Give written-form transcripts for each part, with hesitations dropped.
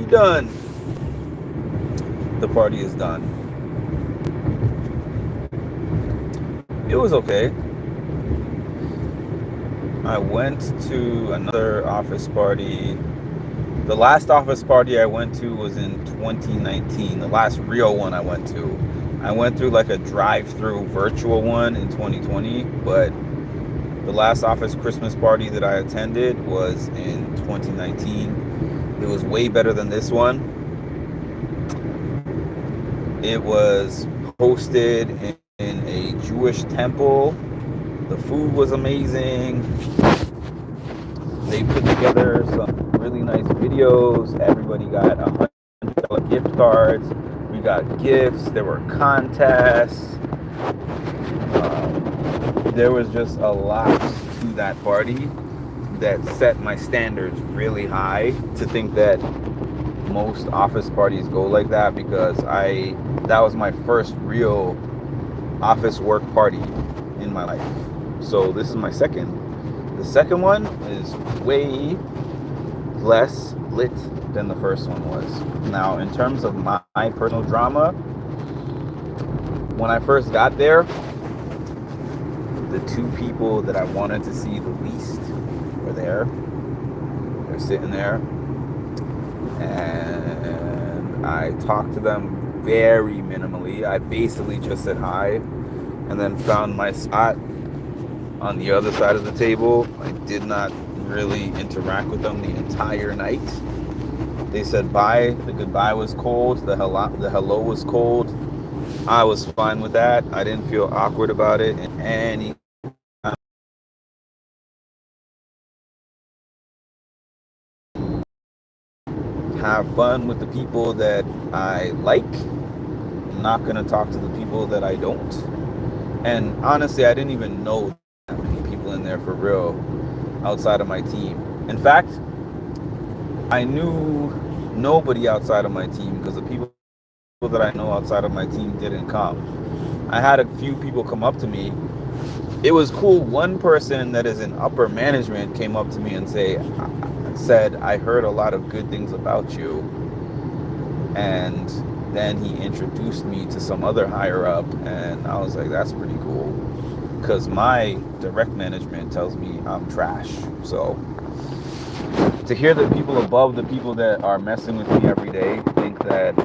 done. The party is done. It was okay. I went to another office party. The last office party I went to was in 2019. The last real one I went to. I went through like a drive-through virtual one in 2020, but the last office Christmas party that I attended was in 2019. It was way better than this one. It was hosted in a Jewish temple. The food was amazing. They put together some really nice videos. Everybody got $100 gift cards. We got gifts. There were contests. There was just a lot to that party that set my standards really high to think that most office parties go like that, because that was my first real office work party in my life. So this is my second. The second one is way less lit than the first one was. Now, in terms of my personal drama, when I first got there, the two people that I wanted to see the least were there. They're sitting there. And I talked to them very minimally. I basically just said hi and then found my spot on the other side of the table. I did not really interact with them the entire night. They said bye. The goodbye was cold. The hello was cold. I was fine with that. I didn't feel awkward about it in any. Have fun with the people that I like. I'm not gonna talk to the people that I don't. And honestly, I didn't even know that many people in there for real outside of my team. In fact, I knew nobody outside of my team, because the people that I know outside of my team didn't come. I had a few people come up to me. It was cool. One person that is in upper management came up to me and said, I heard a lot of good things about you. And then he introduced me to some other higher up, and I was like, that's pretty cool. Because my direct management tells me I'm trash. So to hear that people above the people that are messing with me every day think that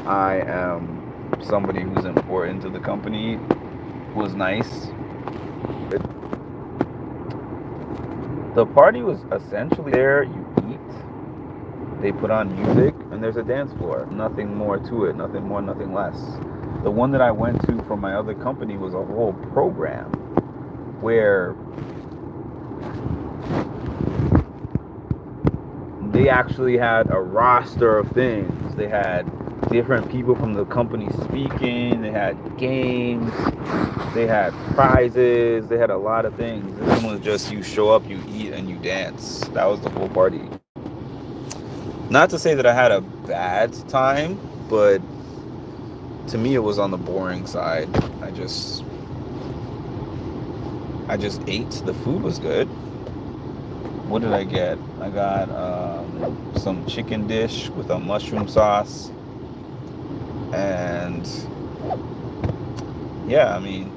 I am somebody who's important to the company was nice. The party was essentially there. You eat, they put on music, and there's a dance floor. Nothing more to it, nothing more, nothing less. The one that I went to from my other company was a whole program where they actually had a roster of things. They had different people from the company speaking, they had games, they had prizes, they had a lot of things. This one was just you show up, you eat, and you dance. That was the whole party. Not to say that I had a bad time, but to me it was on the boring side. I just ate. The food was good. What did I get? I got some chicken dish with a mushroom sauce. And yeah, I mean,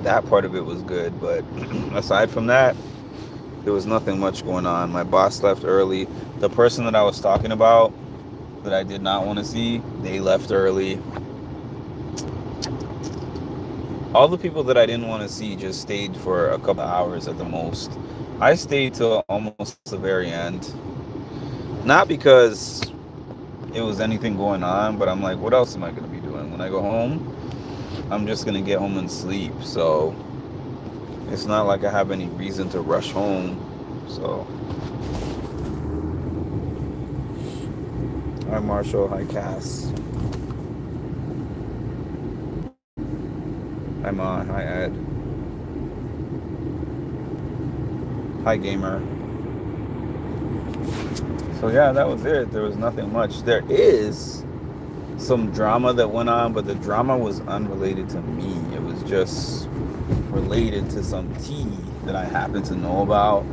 that part of it was good. But aside from that, there was nothing much going on. My boss left early. The person that I was talking about that I did not want to see, they left early. All the people that I didn't want to see just stayed for a couple of hours at the most. I stayed till almost the very end. Not because it was anything going on, but I'm like, what else am I going to be doing? When I go home, I'm just going to get home and sleep. So it's not like I have any reason to rush home. So, hi Marshall, hi Cass, hi Ma, hi Ed, hi Gamer. So yeah, that was it. There was nothing much. There is some drama that went on, but the drama was unrelated to me. It was just related to some tea that I happen to know about.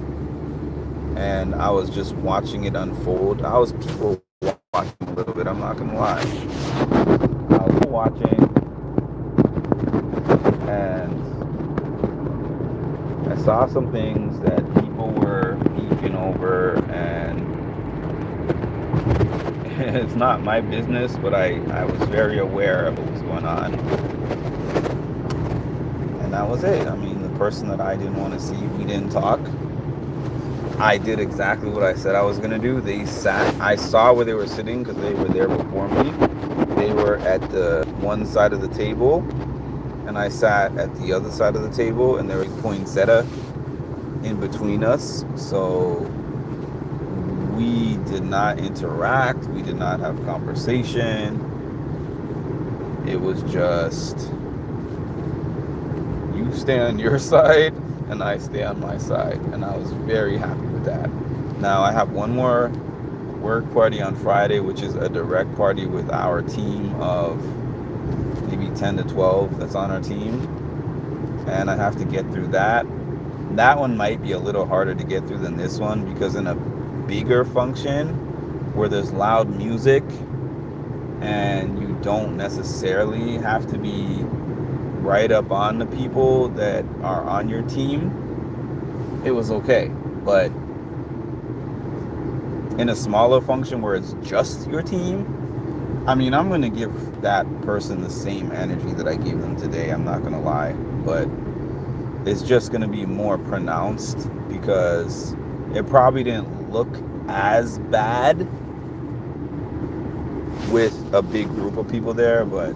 and I was just watching it unfold. I was people watching a little bit, I'm not gonna lie. I was watching, and I saw some things that people were beefing over, and it's not my business, but I was very aware of what was going on. And that was it. I mean, the person that I didn't want to see, we didn't talk. I did exactly what I said I was going to do. They sat, I saw where they were sitting because they were there before me. They were at the one side of the table, and I sat at the other side of the table, and there was poinsettia in between us. So we did not interact. We did not have conversation. It was just, you stay on your side and I stay on my side. And I was very happy with that. Now I have one more work party on Friday, which is a direct party with our team of maybe 10 to 12 that's on our team. And I have to get through that. That one might be a little harder to get through than this one, because in a bigger function where there's loud music and you don't necessarily have to be right up on the people that are on your team, it was okay. But in a smaller function where it's just your team, I mean, I'm going to give that person the same energy that I gave them today, I'm not going to lie, but it's just going to be more pronounced because it probably didn't look as bad with a big group of people there, but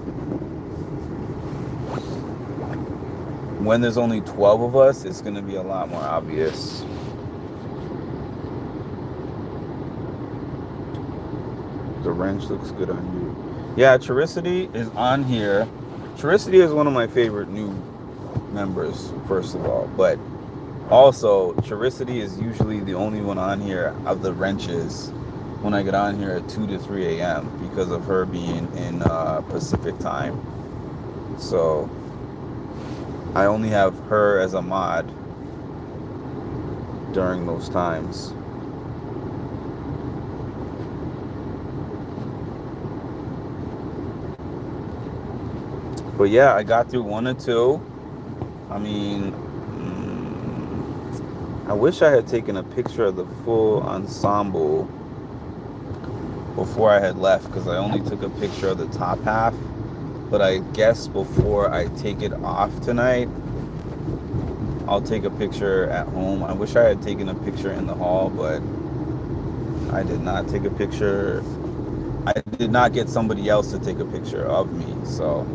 when there's only 12 of us, it's going to be a lot more obvious. The wrench looks good on you. Yeah, Charicity is on here. Charicity is one of my favorite new members, first of all, but also Charicity is usually the only one on here of the wrenches when I get on here at 2 to 3 a.m. because of her being in Pacific time. So I only have her as a mod during those times. But yeah, I got through 1 or 2. I mean, I wish I had taken a picture of the full ensemble before I had left, because I only took a picture of the top half. But I guess before I take it off tonight, I'll take a picture at home. I wish I had taken a picture in the hall, but I did not take a picture. I did not get somebody else to take a picture of me. So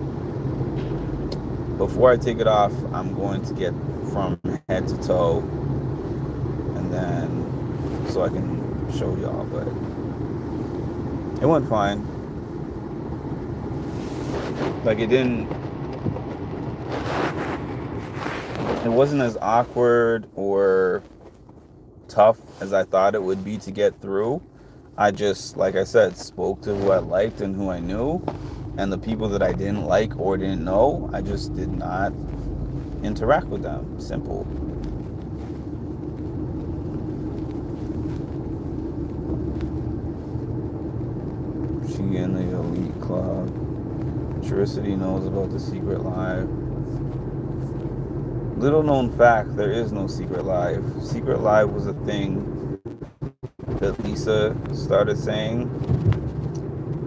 before I take it off, I'm going to get from head to toe, and then so I can show y'all. But it went fine. Like, it wasn't as awkward or tough as I thought it would be to get through. I just, like I said, spoke to who I liked and who I knew, and the people that I didn't like or didn't know, I just did not interact with them. Simple. She in the elite club. Charicity knows about the secret live. Little known fact, there is no secret live. Secret live was a thing that Lisa started saying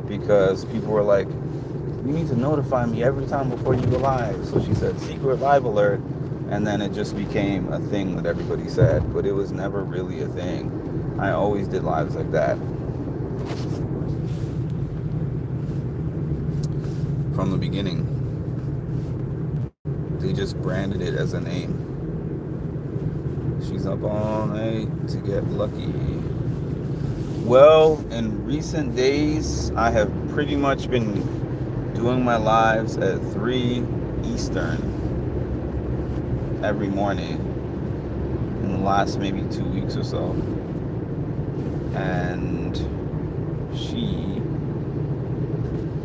because people were like, you need to notify me every time before you go live. So she said secret live alert, and then it just became a thing that everybody said, but it was never really a thing. I always did lives like that from the beginning. They just branded it as a name. She's up all night to get lucky. Well, in recent days, I have pretty much been doing my lives at 3 Eastern every morning in the last maybe 2 weeks or so. And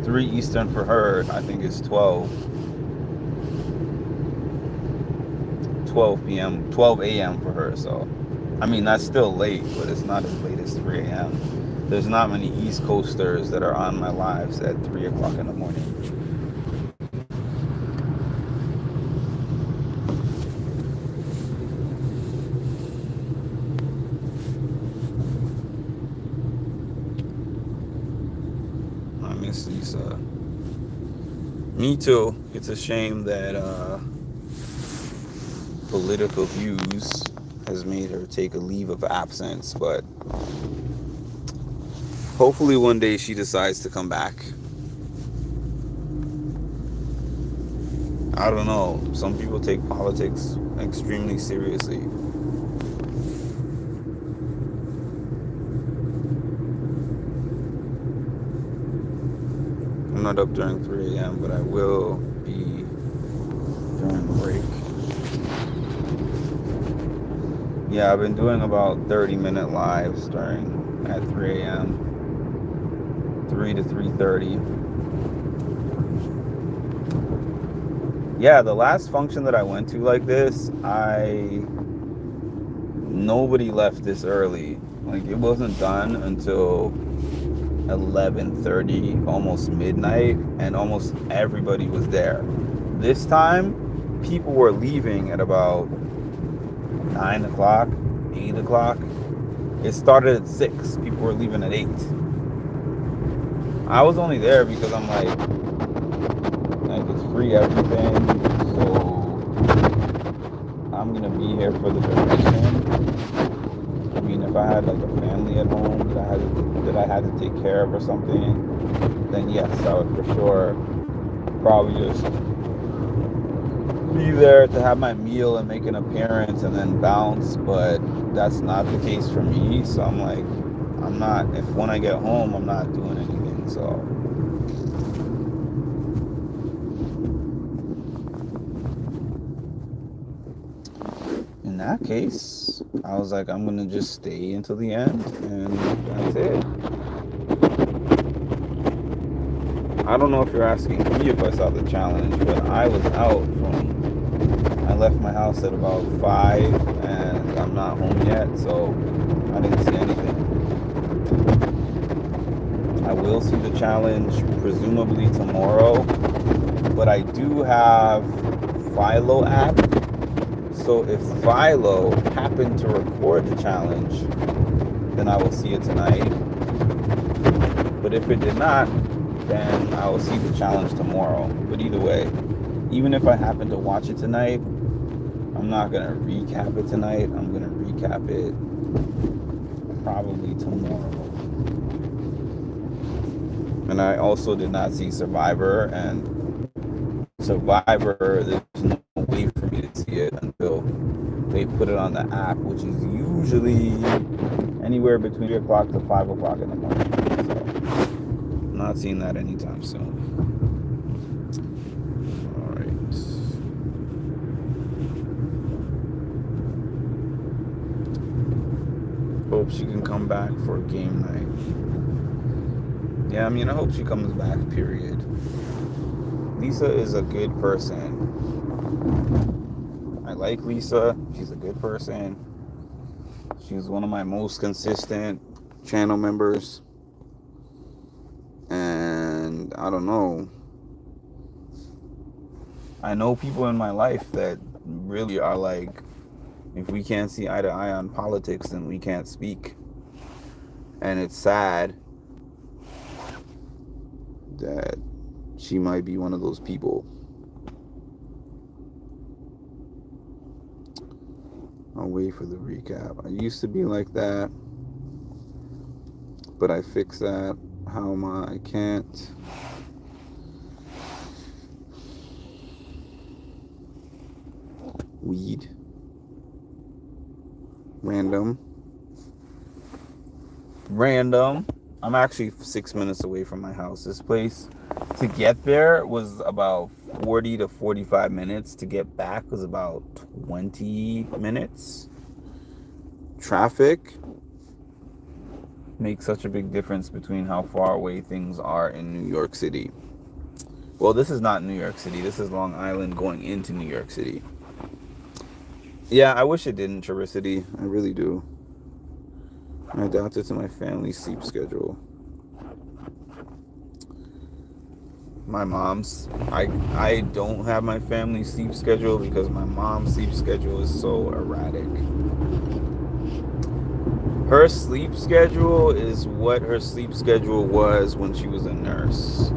3 Eastern for her, I think it's 12 p.m., 12 a.m. for her. So I mean, that's still late, but it's not as late as 3 a.m. There's not many East Coasters that are on my lives at 3 o'clock in the morning. I miss Lisa. Me too. It's a shame that political views has made her take a leave of absence, but hopefully one day she decides to come back. I don't know. Some people take politics extremely seriously. I'm not up during 3 a.m., but I will be during the break. Yeah, I've been doing about 30-minute lives during at 3 a.m. 3 to 3:30. Yeah, the last function that I went to like this, nobody left this early. Like it wasn't done until 11:30, almost midnight, and almost everybody was there. This time, people were leaving at about 9 o'clock, 8 o'clock. It started at 6. People were leaving at 8. I was only there because I'm like it's free everything, so I'm gonna be here for the duration. I mean, if I had like a family at home that I had to take care of or something, then yes, I would for sure probably just be there to have my meal and make an appearance and then bounce. But that's not the case for me. So I'm like, I'm not. If when I get home, I'm not doing anything. So. In that case, I was like, I'm gonna just stay until the end, and that's it. I don't know if you're asking me if I saw the challenge, but I was out I left my house at about 5, and I'm not home yet, so I didn't see anything. I will see the challenge presumably tomorrow, but I do have Philo app. So if Philo happened to record the challenge, then I will see it tonight. But if it did not, then I will see the challenge tomorrow. But either way, even if I happen to watch it tonight, I'm not going to recap it tonight. I'm going to recap it probably tomorrow. And I also did not see Survivor, and Survivor, there's no way for me to see it until they put it on the app, which is usually anywhere between 3 o'clock to 5 o'clock in the morning. So I'm not seeing that anytime soon. All right. Hope she can come back for game night. Yeah, I mean, I hope she comes back, period. Lisa is a good person. I like Lisa. She's a good person. She's one of my most consistent channel members. And I don't know. I know people in my life that really are like, if we can't see eye to eye on politics, then we can't speak. And it's sad that she might be one of those people. I'll wait for the recap. I used to be like that, but I fixed that. How am I can't. Weed. Random. I'm actually 6 minutes away from my house. This place, to get there was about 40 to 45 minutes. To get back was about 20 minutes. Traffic makes such a big difference between how far away things are in New York City. Well, this is not New York City. This is Long Island going into New York City. Yeah, I wish it didn't, Charicity. I really do. I adapted to my family's sleep schedule. My mom's. I don't have my family's sleep schedule because my mom's sleep schedule is so erratic. Her sleep schedule is what her sleep schedule was when she was a nurse,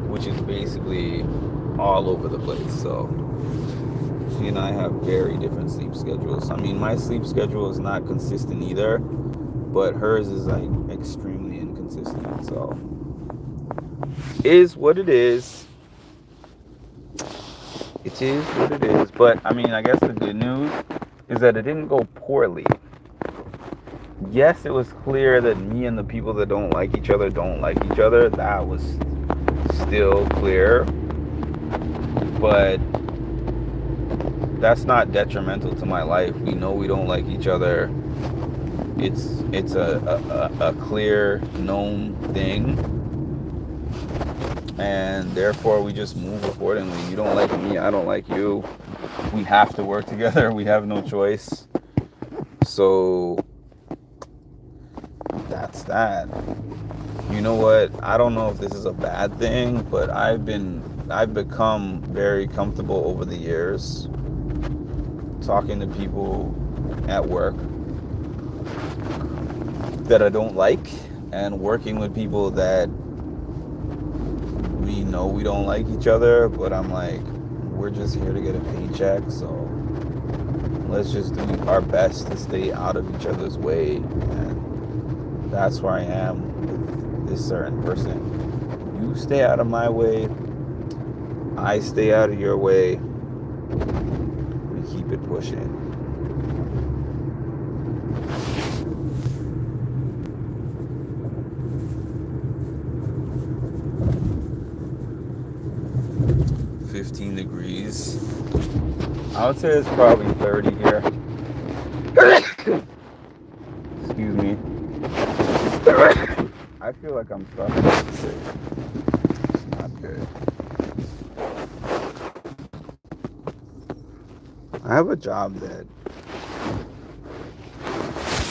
which is basically all over the place. So she and I have very different sleep schedules. I mean, my sleep schedule is not consistent either, but hers is like extremely inconsistent. So is what it is. It is what it is. But I mean, I guess the good news is that it didn't go poorly. Yes, it was clear that me and the people that don't like each other don't like each other. That was still clear. But that's not detrimental to my life. We know we don't like each other. It's a clear, known thing. And therefore we just move accordingly. You don't like me, I don't like you. We have to work together. We have no choice. So that's that. You know what? I don't know if this is a bad thing, but I've become very comfortable over the years talking to people at work that I don't like and working with people that we know we don't like each other, but I'm like, we're just here to get a paycheck, so let's just do our best to stay out of each other's way. And that's where I am with this certain person. You stay out of my way, I stay out of your way, we keep it pushing. Degrees. I would say it's probably 30 here. Excuse me. I feel like I'm starting to get sick. It's not good. I have a job that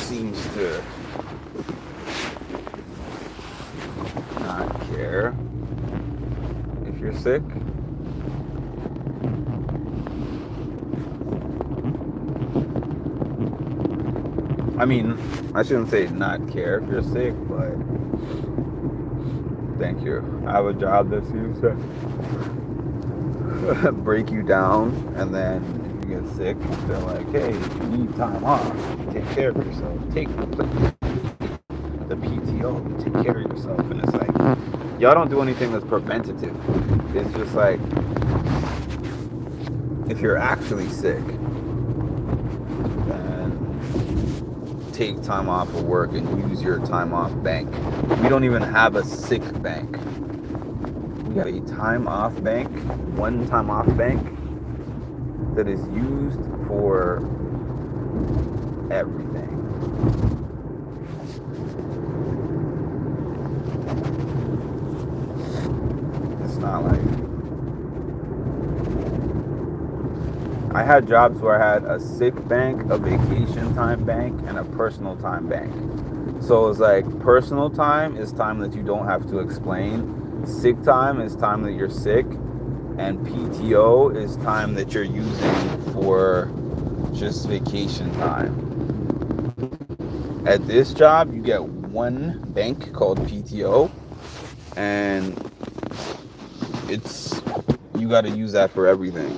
seems to not care if you're sick. I mean, I shouldn't say not care if you're sick, but thank you. I have a job that seems to break you down, and then if you get sick, they're like, hey, if you need time off, take care of yourself. Take the PTO, take care of yourself. And it's like, y'all don't do anything that's preventative. It's just like, if you're actually sick, take time off of work and use your time off bank. We don't even have a sick bank. We have a time off bank, one time off bank that is used for everything. It's not like I had jobs where I had a sick bank, a vacation time bank, and a personal time bank. So it's like personal time is time that you don't have to explain. Sick time is time that you're sick. And PTO is time that you're using for just vacation time. At this job, you get one bank called PTO. And you got to use that for everything.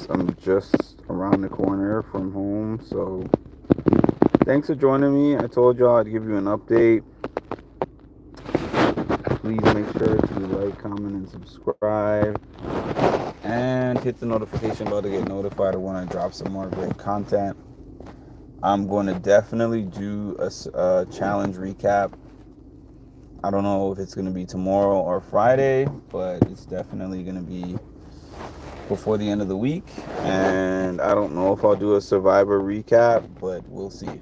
I'm just around the corner from home, so thanks for joining me. I told y'all I'd give you an update. Please make sure to like, comment, and subscribe, and hit the notification bell to get notified of when I drop some more great content. I'm going to definitely do a challenge recap. I don't know if it's going to be tomorrow or Friday, but it's definitely going to be before the end of the week. And I don't know if I'll do a Survivor recap, but we'll see.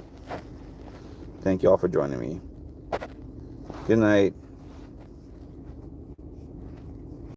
Thank you all for joining me. Good night.